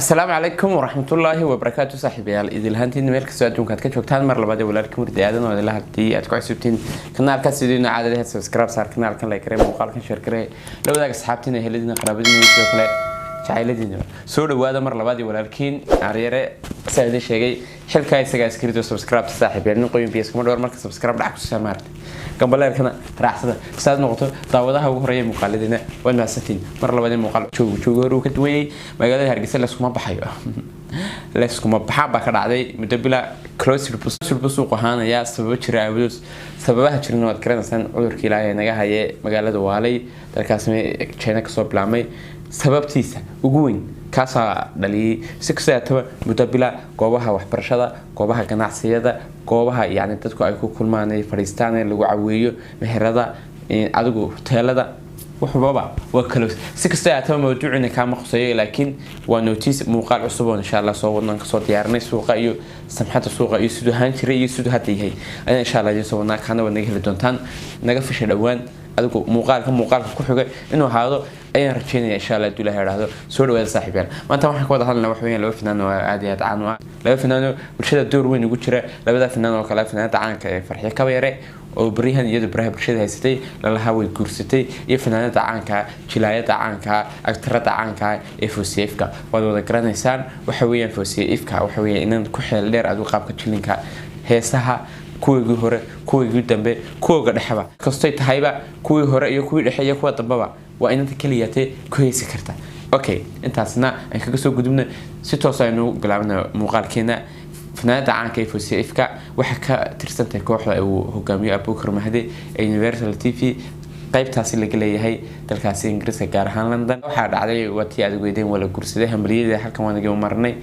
السلام عليكم ورحمة الله وبركاته صاحبي إذا الهانتين ميرك سؤالكم كانت كتشوفتان مرة لبعض ولكن ورد عادنا ولا لها تي أتكوع سبتين كنا كسيدنا عادة لها سبسكرايب صار كنا كان لايك ريم وقال كان شير كره لو ذاك أصحابتنا هلدنا قرابتنا يسوق شعيلتنا سوري وهذا مرة لبعض ولكن عريرة سعيد الشيء شل كاي سجاس كريتو سبسكرايب صاحبي يعني نقيم بيسكم دور مركز سبسكرايب دعكس سمارت قبل لا يركنا راح صدق استاذ نقطة تعوضها وهرية مقالدنا والمساتين مرة لبعض مقال شو هرو كتوي ما قال هرجس لسكم بحيو لسكم بحب كرعدي مدبلا كروس البس وقهانا يا سبب شراء بدوس سببها شرنا وذكرنا سن عذر كلاية نجاها هي مقالة دوالي تركاسمي شينك صوب لامي سبب تيسا وجوين كاسا دلي سكسة تبع مدبلا قوبها وحبرشة قوبها كناعسية قوبها يعني تذكر أيكو كل ما أنا فريستان اللي وعويه مهردا أدقو تهلدا وحبابا وكلوس سكسة تبع موضوعنا كان مخصوصي لكن ونوتيس مقال عصبون إن شاء الله صورنا كصوت يارني سوق أيو سمحت السوق يسود هانشري يسود هاتي هي أنا إن شاء الله جالسونا كنا ونجهل دونتان نقفش الأوان أدقو مقال كحجة إنه هذا أي رجينا إن شاء الله دوله هذا سوري وهذا صاحب يعني ما أنت واحد كوده هلا وحوين لو فنان وعاديات عنوا لو فنان وشدة الدور وين يقول شراء لو بدأ فنان وكلا فنان عنك فرحية كبيرة وبريهن يد بريه برشيد هيستي لله هو الكرسي يفنان عنك شلاية عنك أكتر عنك إفوسيفك وهذا ذكرنا إنسان وحويا فوسيفك وحويا إن كحل لير أدو قابك تشيلينك هيسها kuwii hore kuwii dambe kuwa dhaxaba kastay tahayba kuwii hore iyo kuwii dhaxaya kuwa dambaba waa inta kaliyate ku heesi karta okay intaasna aan kaga soo gudubna si toos ah inuu bilaabna muuqaalkeena fanaanada caanka ee FCFka waxa ka tirsantay kooxda uu hogaamiyo Abuukar Mahdi ee Universal TV qaybtaasi laga leeyahay dalkaasi Ingiriiska gaar ahaan London waxa dhacday wati aad weydeen wala gursaday hamriyada halkan waan ugu marnay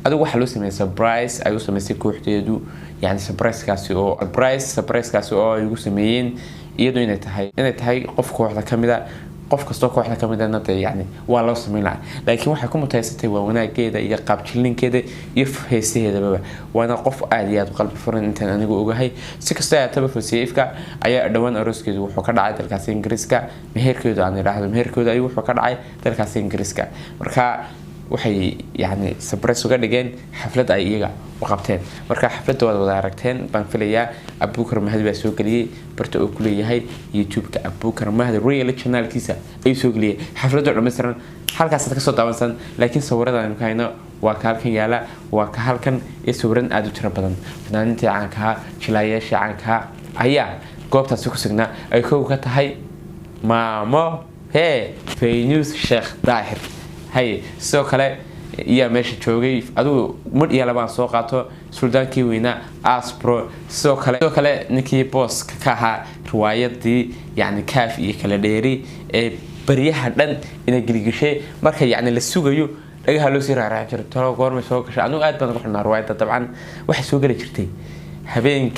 adigu waxa loo sameeyay surprise ay u sameysay kooxdeedu يعني surprise kaasi oo ay ugu sameeyeen iyadoo inay tahay qof kooxda kamida qof kasto kooxda kamida nada yani waa loo sameeyay laakiin waxa ku mutaysatay waa wanaageeda iyo qaab jilinkeeda iyo heesaheedaba waana qof aad iyo aad qalbi furan intaan anigu ogahay si kasta ay taba FCFka ayaa dhawaan arooskeedu wuxuu ka dhacay dalkaas Ingiriiska meherkeedu aan yiraahdo meherkeedu ay wuxuu ka dhacay dalkaas Ingiriiska marka waxay yani surprise uga dhigeen xaflad ay iyaga u qabteen marka xafladda wada aragteen baan filayaa Abuukar Mahdi baa soo galiyay barta uu ku leeyahay YouTube-ka Abuukar Mahdi real channel-kiisa ay soo galiyay xafladda dhammaystiran halkaas ka soo daawansan laakiin sawirada aan kahayno waa ka halkan yaala waa ka halkan ee sawiran aad u tiro badan fanaaniinta caanka jilayaasha caanka ayaa goobtaas ku sugnaa ay koow ka tahay maamo Faynus Sheekh Daahir هاي سو كله يا ماشي شوقي أدو مر يلا بان سو قاتو سلطان كي وينا أسبرو سو كله نكى بوس كها رواية دي يعني كافي كله ديري بريها دن إن جلجشة مركز يعني للسوق يو لقيها لو سير على عشرة ترى قارم سوق عشان أنو قاعد بنروح الرواية طبعا واحد سوق اللي شرتي هبين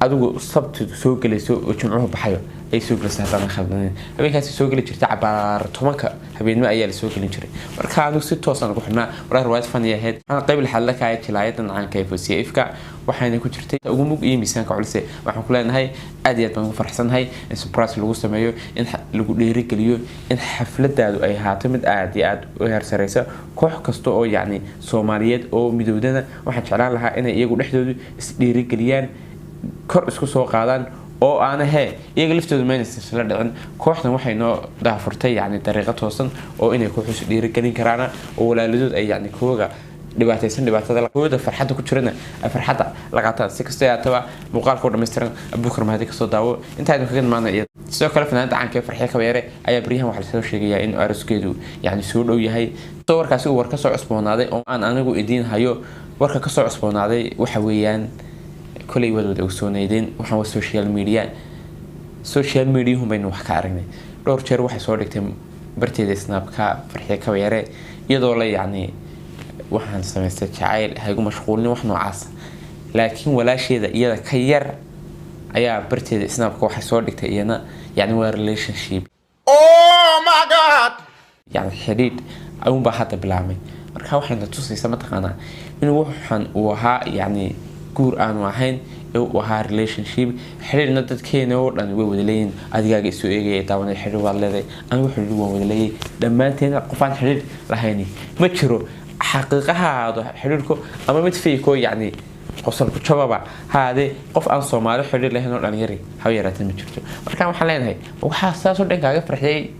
أدو صبت سوق اللي سوق وجمعه بحيو أي سوق لسه خلنا هبين كاس سوق اللي شرت عبارة تمك هبين ما أي سوق اللي شري مركانو ست وصلنا روحنا وراه رواية فنية هاد أنا قبل حلقة كاية تلاعية عن كيف FCFka وحين كنت شرتي وجموج إيه ميسان كعلسة وحنا كلنا هاي أديت من فرحسن هاي السبراس اللي وصل مايو إن اللي رجليو إن حفلة دادو أي هاتمد أديات وهر سريسة كوح كستو أو يعني سوماليات أو مدودنا واحد شعلان لها إن يجوا نحدود اللي رجليان كر اسكو سو قادان oo aan ahay iyaga liftooda meesha la dhicin kooxdan waxay noo daafurtay yani dariiqad toosan oo inay ku xus dhiirigelin karaan oo walaaladood ay yani kooga dhibaatada kooda farxadda ku jirana farxadda laga qaataa si kasta ay tahay muuqaalka dhameystiran Abuukar Mahdi ka soo daawo inta ay kaga maanayeen sidoo kale fanaanada caanka farxiye kabeere ayaa bariyahan waxa la soo sheegay in arooskeedu yani soo dhow yahay sawirkaasi uu war ka soo cusboonaaday oo aan anigu idiin hayo warka ka soo cusboonaaday waxa weeyaan كل يوم وسونيدين وحنا سوشيال ميديا هم بينو حكى عرقنا دور شر واحد صورك تم برتدي سناب كا فرحية كويرة يدور يعني وحنا سمستك عائل هيكون مشغولين وحنا عاص لكن ولا شيء إذا كير أيا برتدي سناب كا واحد صورك تيجينا يعني هو relationship oh my god يعني حديد أو بحث بالعمل مركها وحنا تصير سمتك أنا إنه وحنا وها يعني guur aan wahayn waxa relationship xiriirna dadkeena oo dhan way wada leeyeen adigaaga isoo eegay taawan xiriir wad leeday aan wuxuu wada leeyay dhamaanteena qofaan xiriir lahayn ma jiro xaqiiqaha hado xiriirku ama mid fiiko yani qosol ku jababa haade qof aan Soomaali xiriir lahayn oo dhalinyari ha yaraatay ma jirto marka waxaan leenahay waxa saas oo dhankaaga farxiyay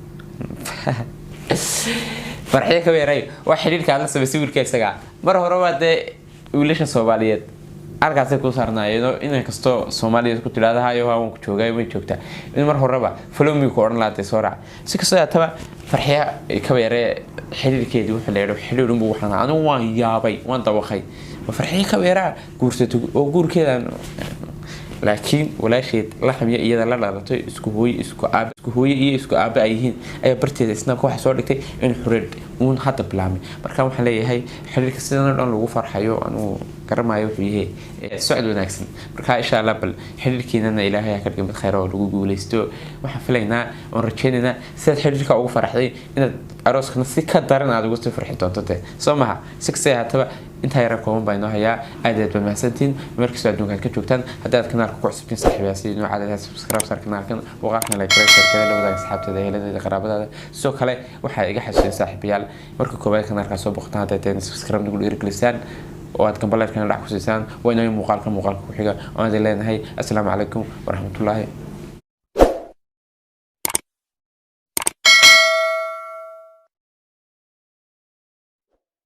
farxiyay ka weeray wax xiriirka la sameeyay sawirka isaga mar hore waa wiilasha Soomaaliyeed arkaasay ku saarnaayeen in kasto Soomaaliyeed ku tiraadahayo waan ku joogay way joogtaa in mar horeba follow me ku oran laatay soo raac si kasta taba farxiya ka weeray xiriirkeedii wuxuu leeyahay xiriirun buu waxaan anigu waan yaabay waan dawaqay وفرحي كبيرة قرصته وقول كذا لكن ولا شيء لحم يدا لا لا تي اسكوهي اسكو اب ايهين اي برتي سناب واحد سو dhigtay in xuriid uun hada bilaamay marka waxaan leeyahay xiriirka sidan oo lagu farxayo anu garamayo wuxuu yahay socod wanaagsan marka insha Allah bal xiriirkiina Ilaahay ka dhigay mid khayr oo lagu guuleysto waxaan filaynaa oo rajaynaynaa sida xiriirka ugu farxday inaad arooskana si ka daran aad ugu soo farxi doonto Soomaha si kasta hataba inta yara kooban bayno hayaa aad mahadsantiin markii aad dunkan ka joogtaan haddii kanaalka ku cusubtiin saaxiibayaasii inuu caadada subscribe sar kanaalkan waqaqna like share la wadaag asxaabtada heelada qaraabada soo kale waxa iga xasuusin saaxiibayaal marka koobaad kanaalka soo boqotaan haddii subscribe ugu dhiirigelisan oo aad kambalka dhac ku siisaan waa inay muuqaalka ku xiga oo aad leenahay assalaamu calaykum wa rahmatullaahi